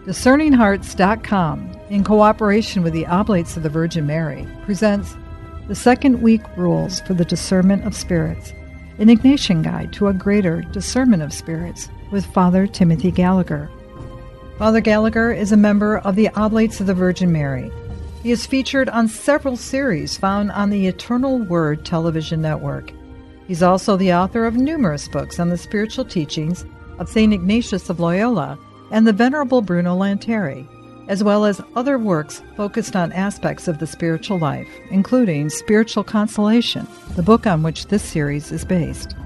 DiscerningHearts.com, in cooperation with the Oblates of the Virgin Mary, presents the Second Week Rules for the Discernment of Spirits, an Ignatian Guide to a Greater Discernment of Spirits, with Father Timothy Gallagher. Father Gallagher is a member of the Oblates of the Virgin Mary. He is featured on several series found on the Eternal Word television network. He's also the author of numerous books on the spiritual teachings of St. Ignatius of Loyola and the Venerable Bruno Lanteri, as well as other works focused on aspects of the spiritual life, including Spiritual Consolation, the book on which this series is based.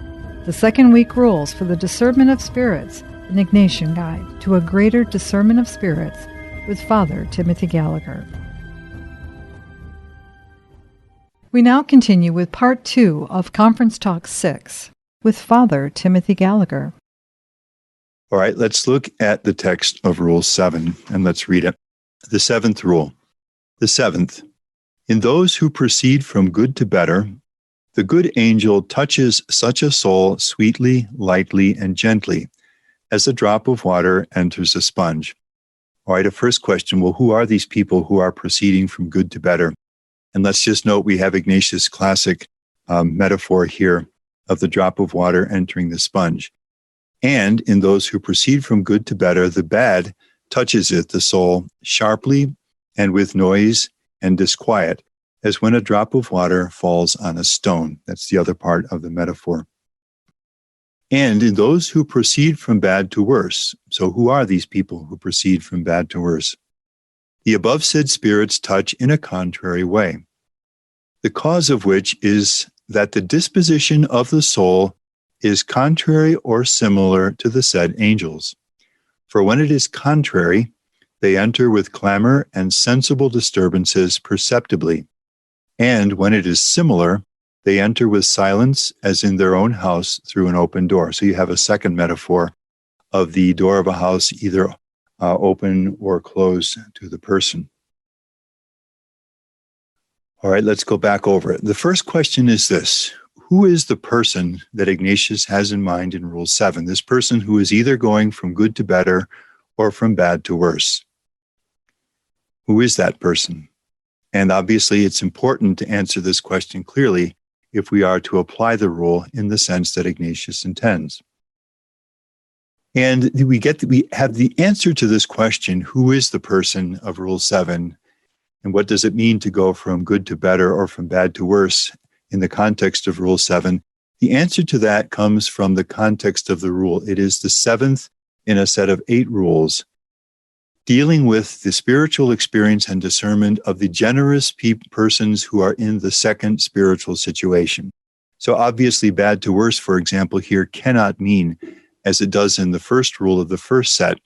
The Second Week Rules for the Discernment of Spirits, an Ignatian Guide to a Greater Discernment of Spirits, with Father Timothy Gallagher. We now continue with Part 2 of Conference Talk 6 with Father Timothy Gallagher. All right, let's look at the text of Rule 7, and let's read it. The seventh rule. The seventh. In those who proceed from good to better, the good angel touches such a soul sweetly, lightly, and gently, as a drop of water enters a sponge. All right, a first question, well, who are these people who are proceeding from good to better? And let's just note we have Ignatius' classic metaphor here of the drop of water entering the sponge. And in those who proceed from good to better, the bad touches it, the soul, sharply and with noise and disquiet, as when a drop of water falls on a stone. That's the other part of the metaphor. And in those who proceed from bad to worse. So who are these people who proceed from bad to worse? The above said spirits touch in a contrary way, the cause of which is that the disposition of the soul is contrary or similar to the said angels. For when it is contrary, they enter with clamor and sensible disturbances perceptibly. And when it is similar, they enter with silence as in their own house through an open door. So you have a second metaphor of the door of a house either open or closed to the person. All right, let's go back over it. The first question is this. Who is the person that Ignatius has in mind in Rule 7? This person who is either going from good to better or from bad to worse. Who is that person? And obviously, it's important to answer this question clearly if we are to apply the rule in the sense that Ignatius intends. And we have the answer to this question, who is the person of Rule 7, and what does it mean to go from good to better or from bad to worse in the context of Rule 7? The answer to that comes from the context of the rule. It is the seventh in a set of 8 rules dealing with the spiritual experience and discernment of the generous persons who are in the second spiritual situation. So obviously bad to worse, for example, here cannot mean, as it does in the first rule of the first set,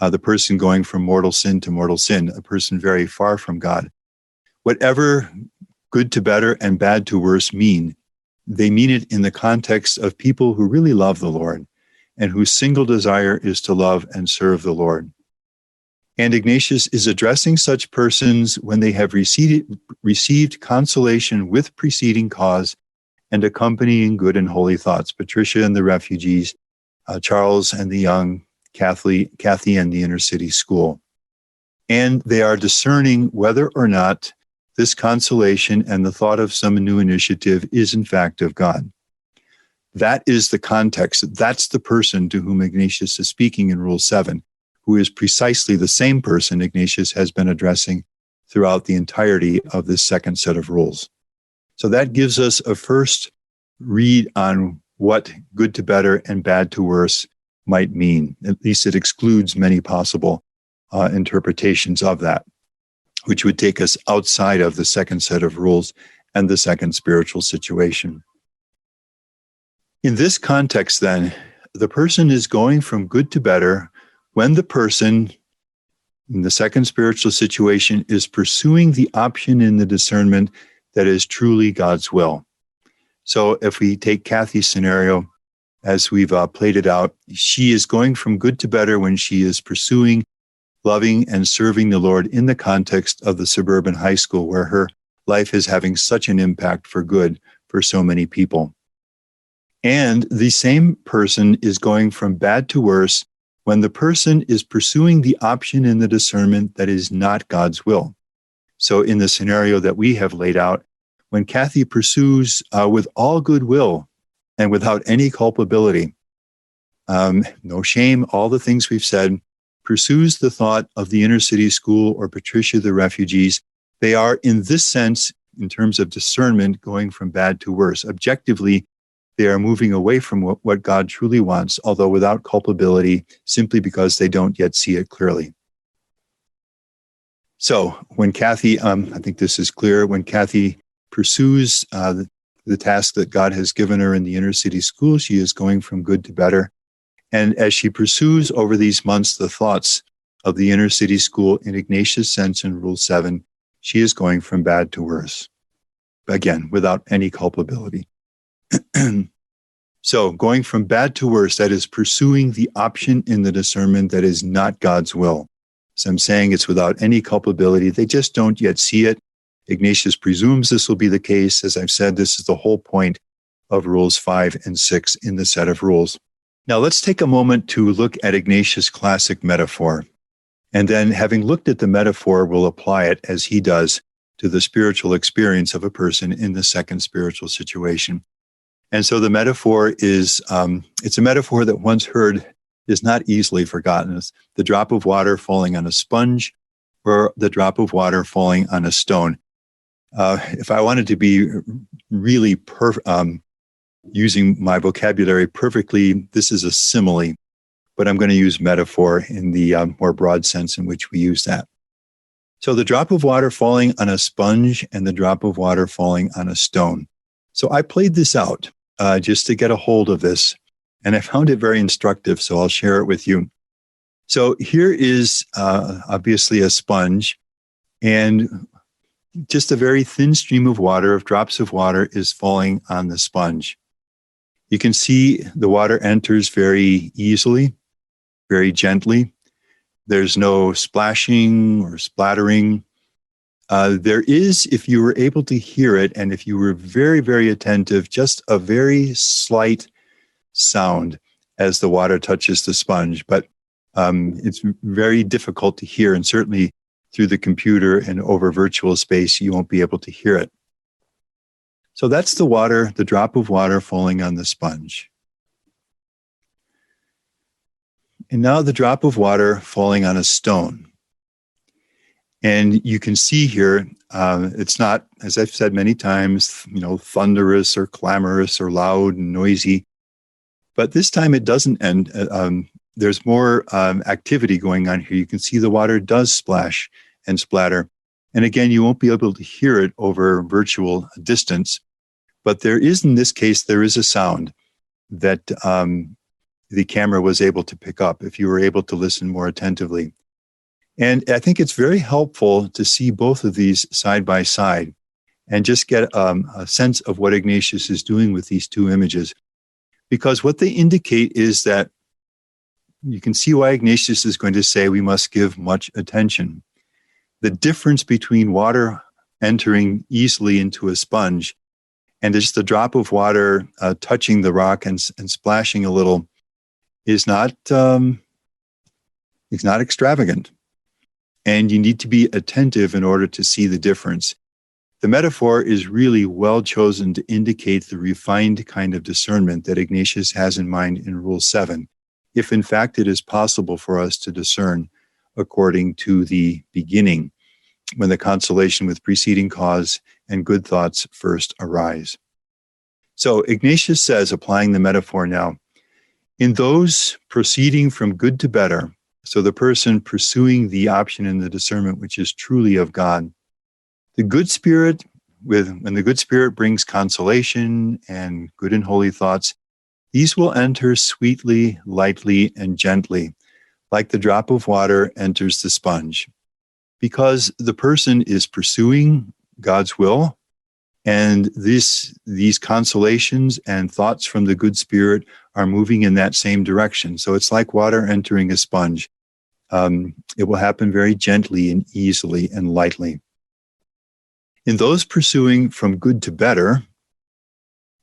the person going from mortal sin to mortal sin, a person very far from God. Whatever good to better and bad to worse mean, they mean it in the context of people who really love the Lord and whose single desire is to love and serve the Lord. And Ignatius is addressing such persons when they have received consolation with preceding cause and accompanying good and holy thoughts. Patricia and the refugees, Charles and the young, Kathy and the inner city school. And they are discerning whether or not this consolation and the thought of some new initiative is in fact of God. That is the context. That's the person to whom Ignatius is speaking in Rule 7, who is precisely the same person Ignatius has been addressing throughout the entirety of this second set of rules. So that gives us a first read on what good to better and bad to worse might mean. At least it excludes many possible interpretations of that, which would take us outside of the second set of rules and the second spiritual situation. In this context, then, the person is going from good to better when the person in the second spiritual situation is pursuing the option in the discernment that is truly God's will. So if we take Kathy's scenario, as we've played it out, she is going from good to better when she is pursuing, loving, and serving the Lord in the context of the suburban high school where her life is having such an impact for good for so many people. And the same person is going from bad to worse when the person is pursuing the option in the discernment that is not God's will. So in the scenario that we have laid out, when Kathy pursues with all goodwill and without any culpability, no shame, all the things we've said, pursues the thought of the inner city school or Patricia the refugees, they are, in this sense, in terms of discernment, going from bad to worse. Objectively, they are moving away from what God truly wants, although without culpability, simply because they don't yet see it clearly. So when Kathy, I think this is clear, when Kathy pursues the task that God has given her in the inner city school, she is going from good to better. And as she pursues over these months the thoughts of the inner city school in Ignatius' sense in Rule 7, she is going from bad to worse. Again, without any culpability. So going from bad to worse, that is pursuing the option in the discernment that is not God's will. So I'm saying it's without any culpability. They just don't yet see it. Ignatius presumes this will be the case. As I've said, this is the whole point of Rules 5 and 6 in the set of rules. Now let's take a moment to look at Ignatius' classic metaphor. And then having looked at the metaphor, we'll apply it as he does to the spiritual experience of a person in the second spiritual situation. And so the metaphor is, it's a metaphor that once heard is not easily forgotten. It's the drop of water falling on a sponge or the drop of water falling on a stone. If I wanted to be really using my vocabulary perfectly, this is a simile, but I'm going to use metaphor in the more broad sense in which we use that. So the drop of water falling on a sponge and the drop of water falling on a stone. So I played this out just to get a hold of this, and I found it very instructive, so I'll share it with you. So here is obviously a sponge, and just a very thin stream of water, of drops of water, is falling on the sponge. You can see the water enters very easily, very gently. There's no splashing or splattering. There is, if you were able to hear it, and if you were very, very attentive, just a very slight sound as the water touches the sponge. But it's very difficult to hear, and certainly through the computer and over virtual space, you won't be able to hear it. So that's the water, the drop of water falling on the sponge. And now the drop of water falling on a stone. And you can see here, it's not, as I've said many times, thunderous or clamorous or loud and noisy. But this time it doesn't end. There's more activity going on here. You can see the water does splash and splatter. And again, you won't be able to hear it over virtual distance. But there is, in this case, there is a sound that the camera was able to pick up if you were able to listen more attentively. And I think it's very helpful to see both of these side by side and just get a sense of what Ignatius is doing with these two images. Because what they indicate is that you can see why Ignatius is going to say we must give much attention. The difference between water entering easily into a sponge and just the drop of water touching the rock and splashing a little is not extravagant. And you need to be attentive in order to see the difference. The metaphor is really well chosen to indicate the refined kind of discernment that Ignatius has in mind in Rule 7, if in fact it is possible for us to discern according to the beginning, when the consolation with preceding cause and good thoughts first arise. So Ignatius says, applying the metaphor now, in those proceeding from good to better, so the person pursuing the option in the discernment which is truly of God, the good spirit, when the good spirit brings consolation and good and holy thoughts, these will enter sweetly, lightly, and gently, like the drop of water enters the sponge, because the person is pursuing God's will, and these consolations and thoughts from the good spirit are moving in that same direction. So it's like water entering a sponge. It will happen very gently and easily and lightly. In those pursuing from good to better,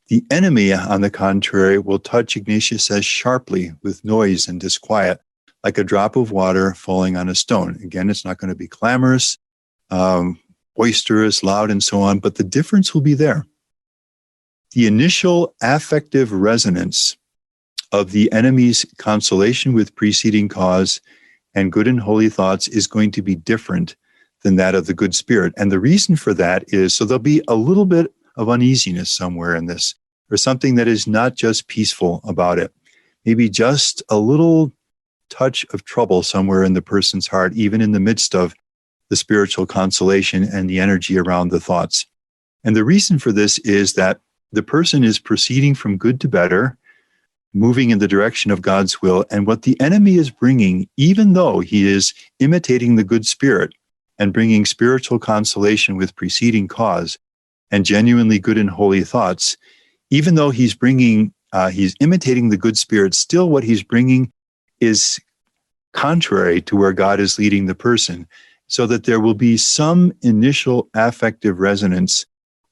the enemy, on the contrary, will touch, Ignatius says, sharply with noise and disquiet, like a drop of water falling on a stone. Again, it's not going to be clamorous, boisterous, loud, and so on, but the difference will be there. The initial affective resonance of the enemy's consolation with preceding cause and good and holy thoughts is going to be different than that of the good spirit. And the reason for that is, so there'll be a little bit of uneasiness somewhere in this, or something that is not just peaceful about it. Maybe just a little touch of trouble somewhere in the person's heart, even in the midst of the spiritual consolation and the energy around the thoughts. And the reason for this is that the person is proceeding from good to better, moving in the direction of God's will. And what the enemy is bringing, even though he is imitating the good spirit and bringing spiritual consolation with preceding cause and genuinely good and holy thoughts, even though he's imitating the good spirit, still what he's bringing is contrary to where God is leading the person, so that there will be some initial affective resonance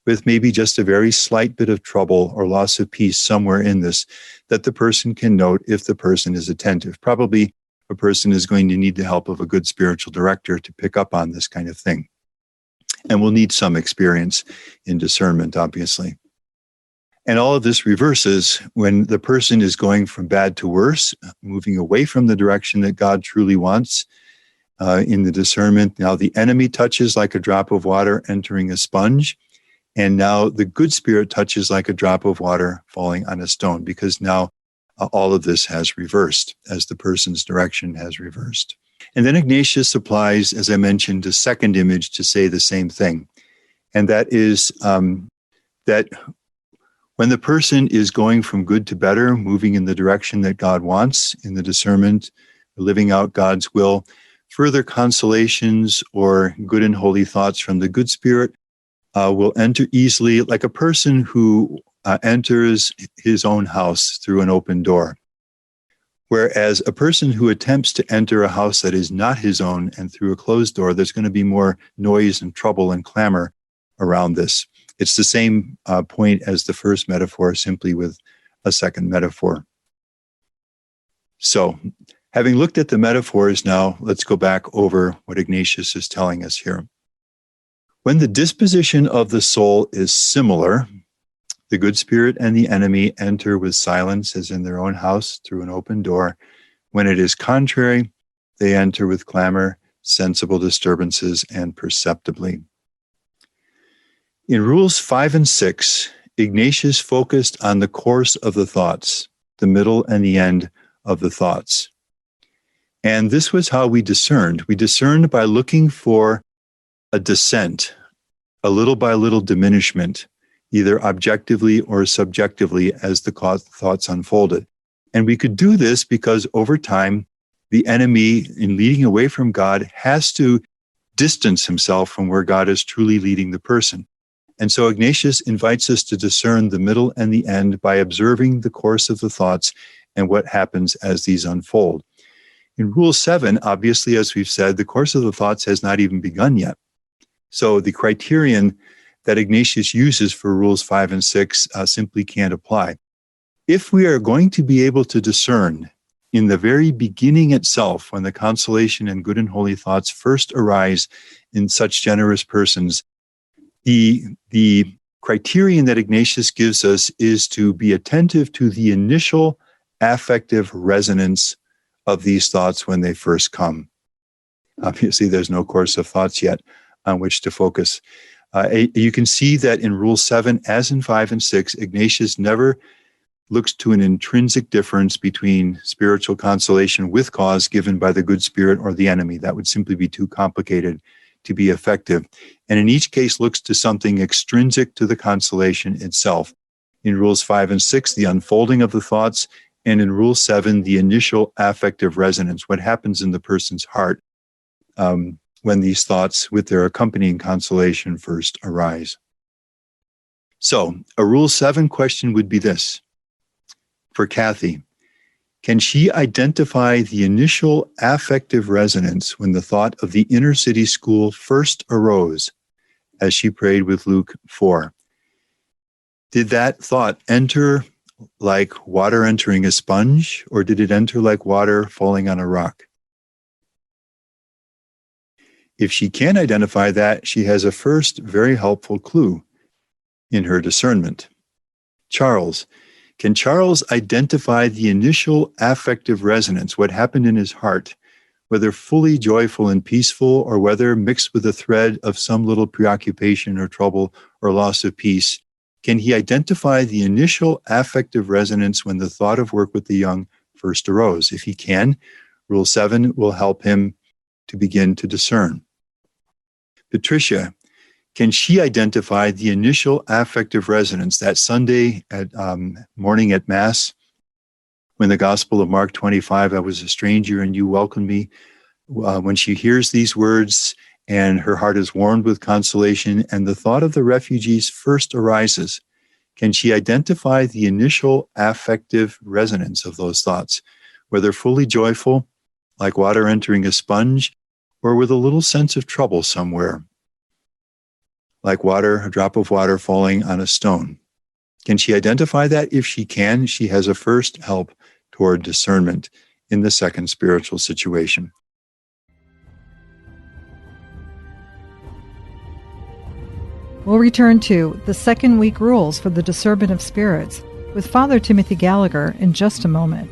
with maybe just a very slight bit of trouble or loss of peace somewhere in this that the person can note if the person is attentive. Probably a person is going to need the help of a good spiritual director to pick up on this kind of thing. And we'll need some experience in discernment, obviously. And all of this reverses when the person is going from bad to worse, moving away from the direction that God truly wants in the discernment. Now the enemy touches like a drop of water entering a sponge. And now the good spirit touches like a drop of water falling on a stone, because now all of this has reversed as the person's direction has reversed. And then Ignatius applies, as I mentioned, a second image to say the same thing. And that is that when the person is going from good to better, moving in the direction that God wants in the discernment, living out God's will, further consolations or good and holy thoughts from the good spirit will enter easily, like a person who enters his own house through an open door. Whereas a person who attempts to enter a house that is not his own and through a closed door, there's going to be more noise and trouble and clamor around this. It's the same point as the first metaphor, simply with a second metaphor. So, having looked at the metaphors now, let's go back over what Ignatius is telling us here. When the disposition of the soul is similar, the good spirit and the enemy enter with silence as in their own house through an open door. When it is contrary, they enter with clamor, sensible disturbances, and perceptibly. In Rules 5 and 6, Ignatius focused on the course of the thoughts, the middle and the end of the thoughts. And this was how we discerned. We discerned by looking for a descent, a little by little diminishment, either objectively or subjectively as the thoughts unfolded. And we could do this because over time, the enemy, in leading away from God, has to distance himself from where God is truly leading the person. And so Ignatius invites us to discern the middle and the end by observing the course of the thoughts and what happens as these unfold. In Rule 7, obviously, as we've said, the course of the thoughts has not even begun yet. So the criterion that Ignatius uses for Rules 5 and 6 simply can't apply. If we are going to be able to discern in the very beginning itself, when the consolation and good and holy thoughts first arise in such generous persons, the criterion that Ignatius gives us is to be attentive to the initial affective resonance of these thoughts when they first come. Obviously, there's no course of thoughts yet on which to focus. You can see that in Rule 7, as in 5 and 6, Ignatius never looks to an intrinsic difference between spiritual consolation with cause given by the good spirit or the enemy. That would simply be too complicated to be effective. And in each case looks to something extrinsic to the consolation itself. In Rules 5 and 6, the unfolding of the thoughts, and in Rule 7, the initial affective resonance, what happens in the person's heart when these thoughts with their accompanying consolation first arise. So a Rule 7 question would be this. For Kathy, can she identify the initial affective resonance when the thought of the inner city school first arose as she prayed with Luke 4? Did that thought enter like water entering a sponge, or did it enter like water falling on a rock? If she can identify that, she has a first very helpful clue in her discernment. Charles. Can Charles identify the initial affective resonance, what happened in his heart, whether fully joyful and peaceful, or whether mixed with a thread of some little preoccupation or trouble or loss of peace? Can he identify the initial affective resonance when the thought of work with the young first arose? If he can, Rule 7 will help him to begin to discern. Patricia, can she identify the initial affective resonance that Sunday at morning at Mass, when the Gospel of Mark 25, I was a stranger and you welcomed me? When she hears these words and her heart is warmed with consolation and the thought of the refugees first arises, can she identify the initial affective resonance of those thoughts, whether fully joyful, like water entering a sponge, or with a little sense of trouble somewhere, like water, a drop of water falling on a stone? Can she identify that? If she can, she has a first help toward discernment in the second spiritual situation. We'll return to the second week rules for the discernment of spirits with Father Timothy Gallagher in just a moment.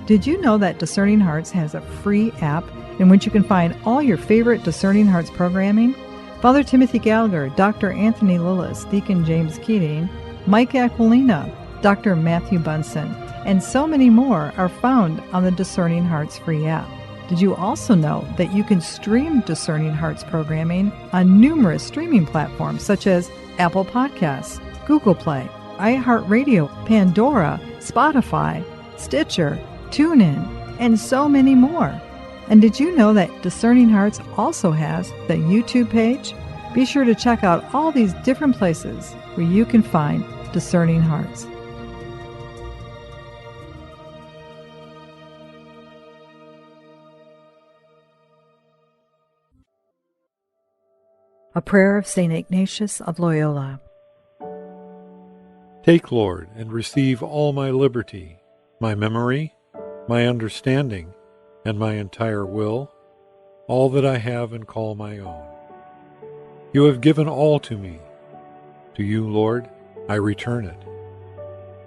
Did you know that Discerning Hearts has a free app in which you can find all your favorite Discerning Hearts programming? Father Timothy Gallagher, Dr. Anthony Lillis, Deacon James Keating, Mike Aquilina, Dr. Matthew Bunson, and so many more are found on the Discerning Hearts free app. Did you also know that you can stream Discerning Hearts programming on numerous streaming platforms such as Apple Podcasts, Google Play, iHeartRadio, Pandora, Spotify, Stitcher, TuneIn, and so many more? And did you know that Discerning Hearts also has the YouTube page? Be sure to check out all these different places where you can find Discerning Hearts. A prayer of St. Ignatius of Loyola. Take, Lord, and receive all my liberty, my memory, my understanding, and my entire will, all that I have and call my own. You have given all to me. To you, Lord, I return it.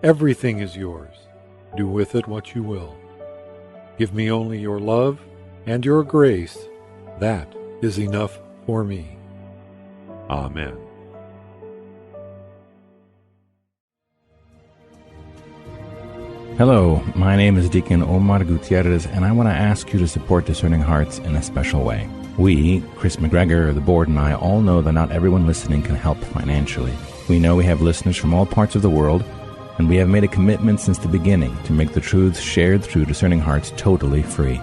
Everything is yours. Do with it what you will. Give me only your love and your grace. That is enough for me. Amen. Hello, my name is Deacon Omar Gutierrez, and I want to ask you to support Discerning Hearts in a special way. We, Chris McGregor, the board, and I all know that not everyone listening can help financially. We know we have listeners from all parts of the world, and we have made a commitment since the beginning to make the truths shared through Discerning Hearts totally free.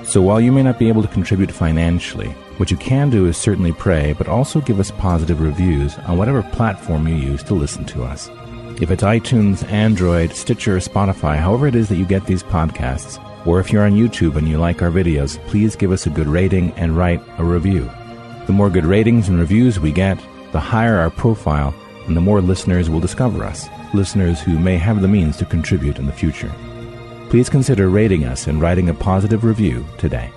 So while you may not be able to contribute financially, what you can do is certainly pray, but also give us positive reviews on whatever platform you use to listen to us. If it's iTunes, Android, Stitcher, Spotify, however it is that you get these podcasts, or if you're on YouTube and you like our videos, please give us a good rating and write a review. The more good ratings and reviews we get, the higher our profile, and the more listeners will discover us, listeners who may have the means to contribute in the future. Please consider rating us and writing a positive review today.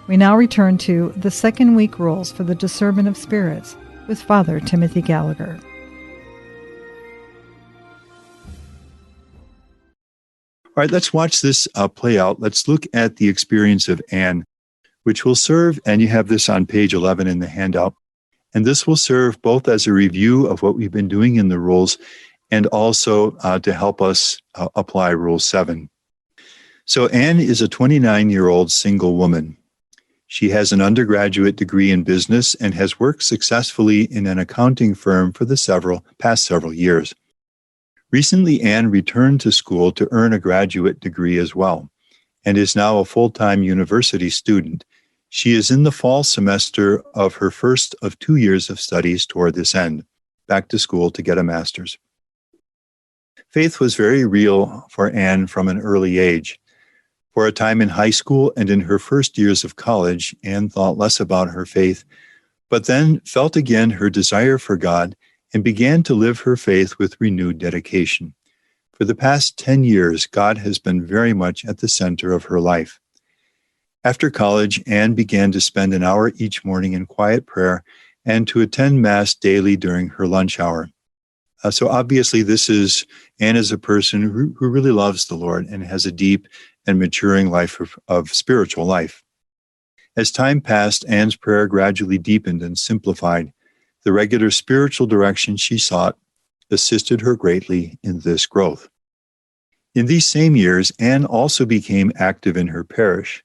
We now return to the second week rules for the discernment of spirits with Father Timothy Gallagher. All right, let's watch this play out. Let's look at the experience of Anne, which will serve, and you have this on page 11 in the handout, and this will serve both as a review of what we've been doing in the rules and also to help us apply Rule 7. So Anne is a 29-year-old single woman. She has an undergraduate degree in business and has worked successfully in an accounting firm for the past several years. Recently, Anne returned to school to earn a graduate degree as well, and is now a full-time university student. She is in the fall semester of her first of 2 years of studies toward this end, back to school to get a master's. Faith was very real for Anne from an early age. For a time in high school and in her first years of college, Anne thought less about her faith, but then felt again her desire for God and began to live her faith with renewed dedication. For the past 10 years, God has been very much at the center of her life. After college, Anne began to spend an hour each morning in quiet prayer and to attend Mass daily during her lunch hour. So obviously, Anne is a person who really loves the Lord and has a deep and maturing life of spiritual life. As time passed, Anne's prayer gradually deepened and simplified. The regular spiritual direction she sought assisted her greatly in this growth. In these same years, Anne also became active in her parish.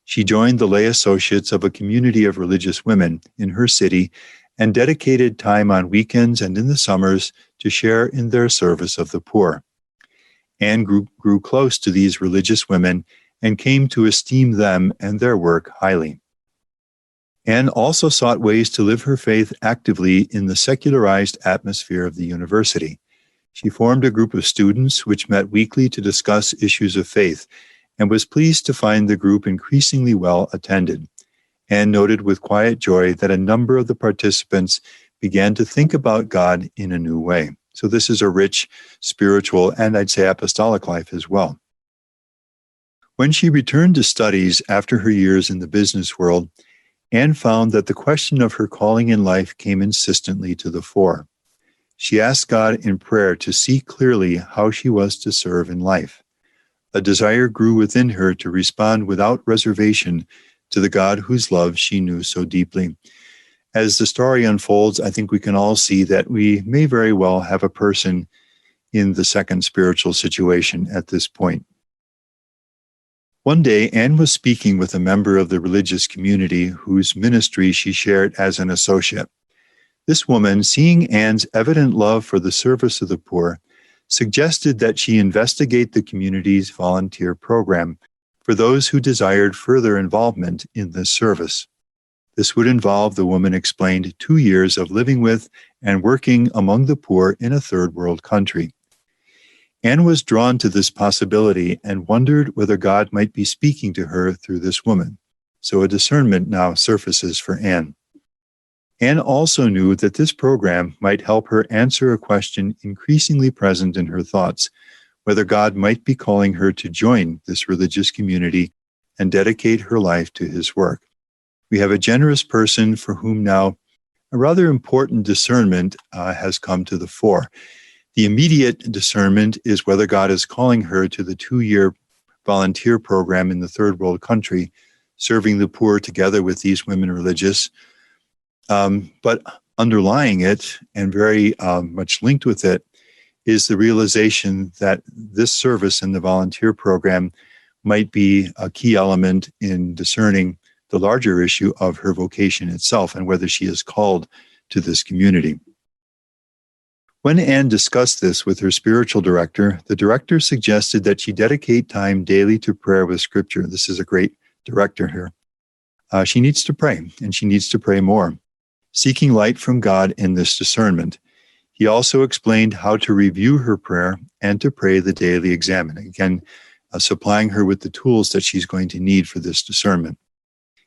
She joined the lay associates of a community of religious women in her city and dedicated time on weekends and in the summers to share in their service of the poor. Anne grew close to these religious women and came to esteem them and their work highly. Anne also sought ways to live her faith actively in the secularized atmosphere of the university. She formed a group of students which met weekly to discuss issues of faith and was pleased to find the group increasingly well attended. Anne noted with quiet joy that a number of the participants began to think about God in a new way. So this is a rich spiritual and I'd say apostolic life as well. When she returned to studies after her years in the business world, Anne found that the question of her calling in life came insistently to the fore. She asked God in prayer to see clearly how she was to serve in life. A desire grew within her to respond without reservation to the God whose love she knew so deeply. As the story unfolds, I think we can all see that we may very well have a person in the second spiritual situation at this point. One day, Anne was speaking with a member of the religious community whose ministry she shared as an associate. This woman, seeing Anne's evident love for the service of the poor, suggested that she investigate the community's volunteer program for those who desired further involvement in this service. This would involve, the woman explained, 2 years of living with and working among the poor in a third world country. Anne was drawn to this possibility and wondered whether God might be speaking to her through this woman. So a discernment now surfaces for Anne. Anne also knew that this program might help her answer a question increasingly present in her thoughts, whether God might be calling her to join this religious community and dedicate her life to his work. We have a generous person for whom now a rather important discernment has come to the fore. The immediate discernment is whether God is calling her to the 2-year volunteer program in the third world country, serving the poor together with these women religious. But underlying it, and very much linked with it, is the realization that this service in the volunteer program might be a key element in discerning the larger issue of her vocation itself and whether she is called to this community. When Anne discussed this with her spiritual director, the director suggested that she dedicate time daily to prayer with Scripture. This is a great director here. She needs to pray, and she needs to pray more, seeking light from God in this discernment. He also explained how to review her prayer and to pray the daily examen, again, supplying her with the tools that she's going to need for this discernment.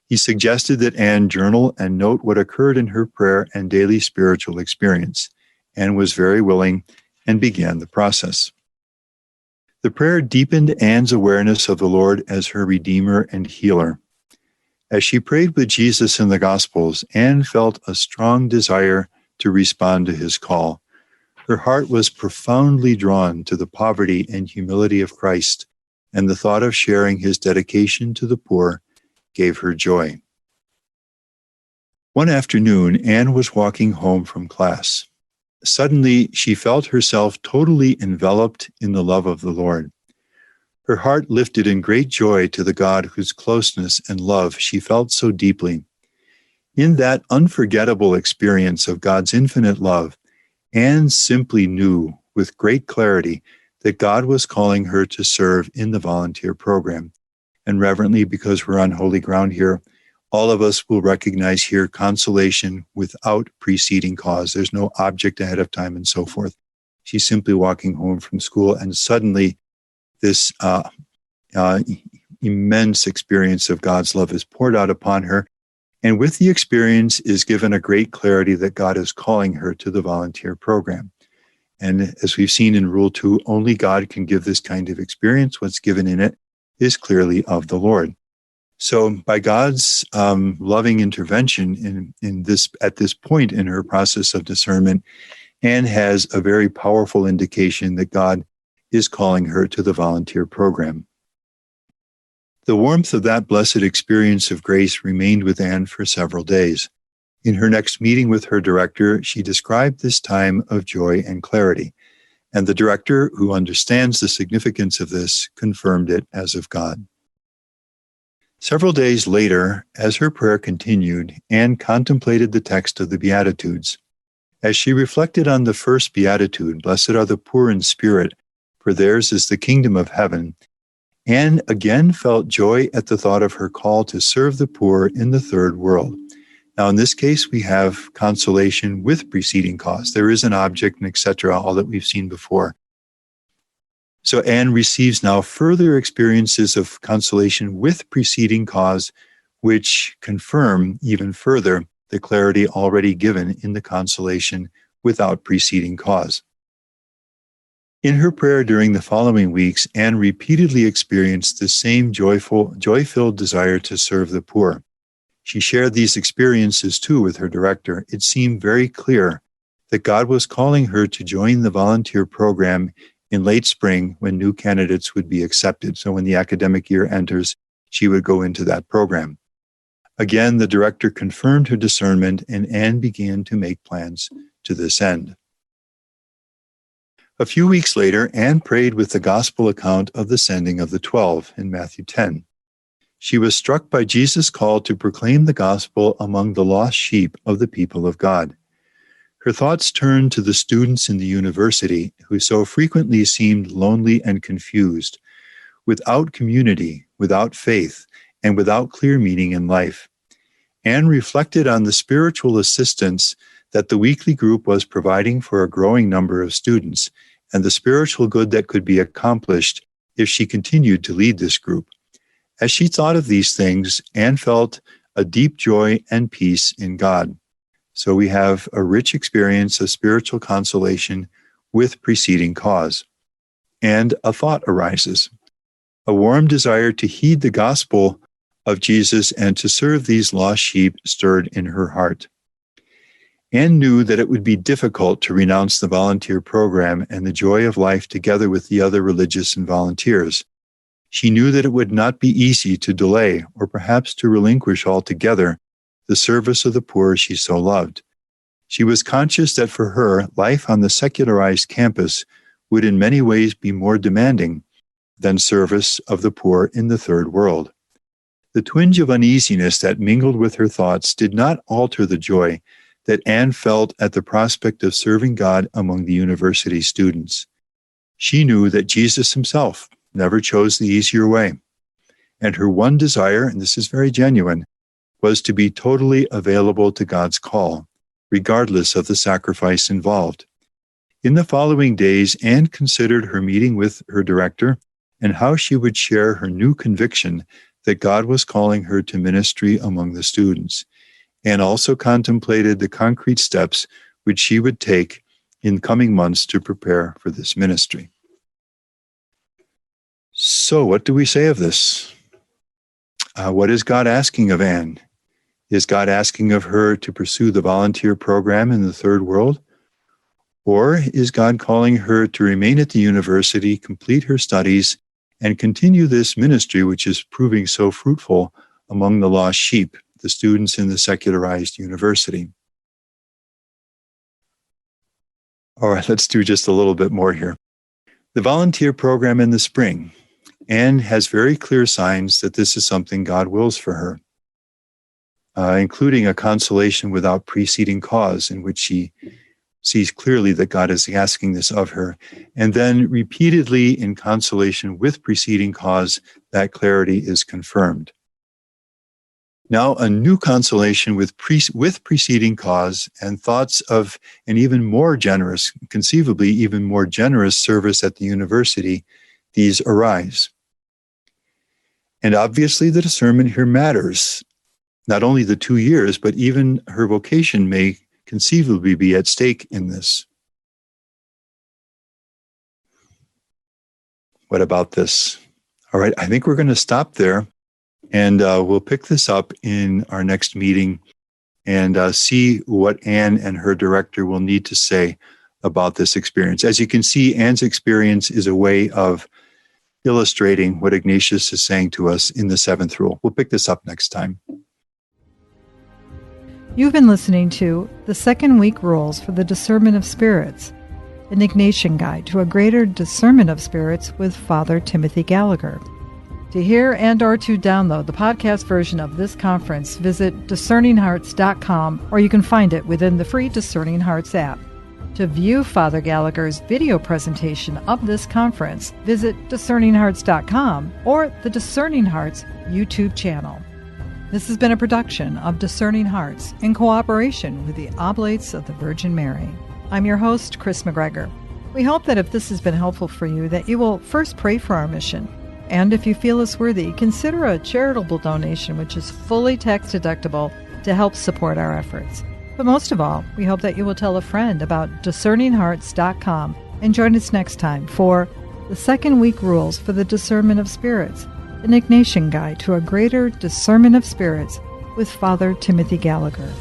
He suggested that Anne journal and note what occurred in her prayer and daily spiritual experience. Anne was very willing and began the process. The prayer deepened Anne's awareness of the Lord as her Redeemer and Healer. As she prayed with Jesus in the Gospels, Anne felt a strong desire to respond to his call. Her heart was profoundly drawn to the poverty and humility of Christ, and the thought of sharing his dedication to the poor gave her joy. One afternoon, Anne was walking home from class. Suddenly, she felt herself totally enveloped in the love of the Lord. Her heart lifted in great joy to the God whose closeness and love she felt so deeply. In that unforgettable experience of God's infinite love, Anne simply knew with great clarity that God was calling her to serve in the volunteer program. And reverently, because we're on holy ground here, all of us will recognize here consolation without preceding cause. There's no object ahead of time and so forth. She's simply walking home from school, and suddenly this immense experience of God's love is poured out upon her. And with the experience is given a great clarity that God is calling her to the volunteer program. And as we've seen in Rule 2, only God can give this kind of experience. What's given in it is clearly of the Lord. So by God's loving intervention in this at this point in her process of discernment, Anne has a very powerful indication that God is calling her to the volunteer program. The warmth of that blessed experience of grace remained with Anne for several days. In her next meeting with her director, she described this time of joy and clarity, and the director, who understands the significance of this, confirmed it as of God. Several days later, as her prayer continued, Anne contemplated the text of the Beatitudes. As she reflected on the first Beatitude, "Blessed are the poor in spirit, for theirs is the kingdom of heaven," Anne again felt joy at the thought of her call to serve the poor in the third world. Now, in this case, we have consolation with preceding cause. There is an object and etc., all that we've seen before. So Anne receives now further experiences of consolation with preceding cause, which confirm even further the clarity already given in the consolation without preceding cause. In her prayer during the following weeks, Anne repeatedly experienced the same joy-filled desire to serve the poor. She shared these experiences too with her director. It seemed very clear that God was calling her to join the volunteer program in late spring when new candidates would be accepted. So when the academic year enters, she would go into that program. Again, the director confirmed her discernment, and Anne began to make plans to this end. A few weeks later, Anne prayed with the gospel account of the sending of the 12 in Matthew 10. She was struck by Jesus' call to proclaim the gospel among the lost sheep of the people of God. Her thoughts turned to the students in the university who so frequently seemed lonely and confused, without community, without faith, and without clear meaning in life. Anne reflected on the spiritual assistance that the weekly group was providing for a growing number of students, and the spiritual good that could be accomplished if she continued to lead this group. As she thought of these things, Anne felt a deep joy and peace in God. So we have a rich experience of spiritual consolation with preceding cause. And a thought arises, a warm desire to heed the gospel of Jesus and to serve these lost sheep stirred in her heart. Anne knew that it would be difficult to renounce the volunteer program and the joy of life together with the other religious and volunteers. She knew that it would not be easy to delay or perhaps to relinquish altogether the service of the poor she so loved. She was conscious that for her, life on the secularized campus would in many ways be more demanding than service of the poor in the third world. The twinge of uneasiness that mingled with her thoughts did not alter the joy that Anne felt at the prospect of serving God among the university students. She knew that Jesus himself never chose the easier way, and her one desire, and this is very genuine, was to be totally available to God's call, regardless of the sacrifice involved. In the following days, Anne considered her meeting with her director and how she would share her new conviction that God was calling her to ministry among the students, and also contemplated the concrete steps which she would take in coming months to prepare for this ministry. So what do we say of this? What is God asking of Anne? Is God asking of her to pursue the volunteer program in the third world? Or is God calling her to remain at the university, complete her studies, and continue this ministry which is proving so fruitful among the lost sheep, the students in the secularized university? All right, let's do just a little bit more here. The volunteer program in the spring. Anne has very clear signs that this is something God wills for her, including a consolation without preceding cause, in which she sees clearly that God is asking this of her, and then repeatedly in consolation with preceding cause, that clarity is confirmed. Now a new consolation with preceding cause and thoughts of an even more generous, conceivably even more generous service at the university, these arise. And obviously the discernment here matters. Not only the 2 years, but even her vocation may conceivably be at stake in this. What about this? All right, I think we're going to stop there, and we'll pick this up in our next meeting and see what Anne and her director will need to say about this experience. As you can see, Anne's experience is a way of illustrating what Ignatius is saying to us in the 7th rule. We'll pick this up next time. You've been listening to The Second Week Rules for the Discernment of Spirits, an Ignatian Guide to a Greater Discernment of Spirits with Father Timothy Gallagher. To hear and or to download the podcast version of this conference, visit discerninghearts.com, or you can find it within the free Discerning Hearts app. To view Father Gallagher's video presentation of this conference, visit discerninghearts.com or the Discerning Hearts YouTube channel. This has been a production of Discerning Hearts in cooperation with the Oblates of the Virgin Mary. I'm your host, Chris McGregor. We hope that if this has been helpful for you, that you will first pray for our mission. And if you feel us worthy, consider a charitable donation, which is fully tax deductible, to help support our efforts. But most of all, we hope that you will tell a friend about discerninghearts.com and join us next time for The Second Week Rules for the Discernment of Spirits, an Ignatian Guide to a Greater Discernment of Spirits with Father Timothy Gallagher.